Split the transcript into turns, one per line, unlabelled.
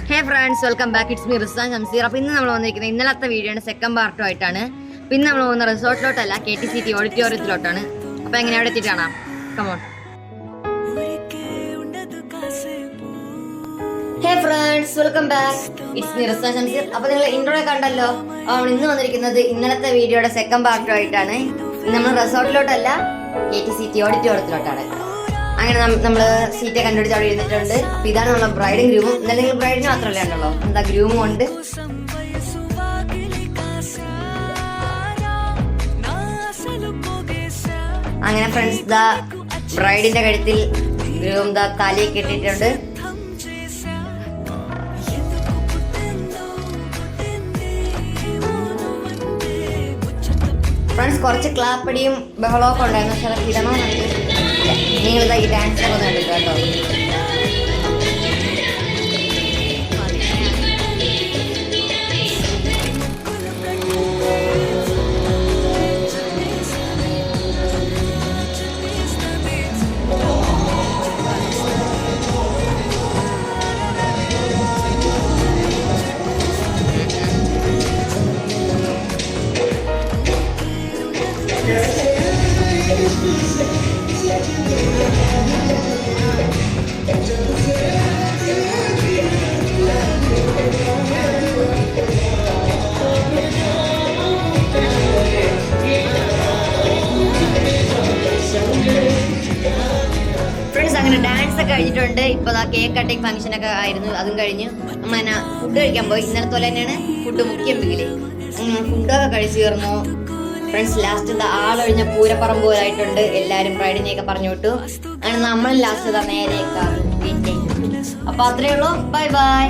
Hey friends, welcome back. It's me Rizan Shamseer. അപ്പോൾ ഇന്ന് നമ്മൾ വന്നിരിക്കുന്നത് ഇന്നലത്തെ വീഡിയോയുടെ സെക്കൻഡ് പാർട്ടുമായിട്ടാണ്. പിന്നെ നമ്മൾ പോകുന്ന റിസോർട്ടിലോട്ടല്ല, KTCT ഓഡിറ്റോറിയത്തിലോട്ടാണ്. അപ്പോൾ എങ്ങനെ അവിടെ എത്തിയിട്ട് കാണാം. Come on. Hey friends, welcome back. It's me Rizan Shamseer. അപ്പോൾ നിങ്ങൾ ഇൻട്രോയെ കണ്ടല്ലോ. ഇന്ന് വന്നിരിക്കുന്നത് ഇന്നലത്തെ വീഡിയോയുടെ സെക്കൻഡ് പാർട്ടുമായിട്ടാണ്. നമ്മൾ റിസോർട്ടിലോട്ടല്ല, KTCT ഓഡിറ്റോറിയത്തിലോട്ടാണ്. അങ്ങനെ നമ്മൾ സീറ്റ് കണ്ടുപിടിച്ച് അവിടെ ഇരുന്നിട്ടുണ്ട്. അപ്പൊ ഇതാണ് നമ്മളെ ബ്രൈഡും ഗ്രൂമും. എന്നാലും നിങ്ങൾ ബ്രൈഡിന് മാത്രമല്ലേ ഉണ്ടല്ലോ, എന്താ ഗ്രൂമും ഉണ്ട്. അങ്ങനെ ഫ്രണ്ട്സ്, ദാ ബ്രൈഡിന്റെ കഴുത്തിൽ ഗ്രൂം ദാ താലിയൊക്കെ ഇട്ടിട്ടുണ്ട്. ഫ്രണ്ട്സ്, കുറച്ച് ക്ലാപ്പടിയും ബഹളമൊക്കെ ഉണ്ടായിരുന്നു. പക്ഷെ അതൊക്കെ ഇടണമെന്നുണ്ട്. നിങ്ങളിതാ ഈ ഡാൻസ് ഒക്കെ കണ്ടിട്ട് കേട്ടോ. അങ്ങനെ ഡാൻസ് ഒക്കെ കഴിഞ്ഞിട്ടുണ്ട്. ഇപ്പൊ കേക്ക് കട്ടിങ് ഫംഗ്ഷൻ ഒക്കെ ആയിരുന്നു, അതും കഴിഞ്ഞ് നമ്മളങ്ങനെ ഫുഡ് കഴിക്കാൻ പോയി. ഇന്നലത്തെ പോലെ തന്നെയാണ് ഫുഡ് മുഖ്യം വീട്ടില്. ഫുഡൊക്കെ കഴിച്ചു തീർന്നു ഫ്രണ്ട്സ്. ലാസ്റ്റ് ആളൊഴിഞ്ഞ പൂരപ്പറമ്പ് പോലായിട്ടുണ്ട്. എല്ലാരും ബ്രൈഡിനെയൊക്കെ പറഞ്ഞു വിട്ടു. അങ്ങനെ നമ്മൾ ലാസ്റ്റ് നേരെ അപ്പൊ അത്രേ ഉള്ളൂ. Bye bye.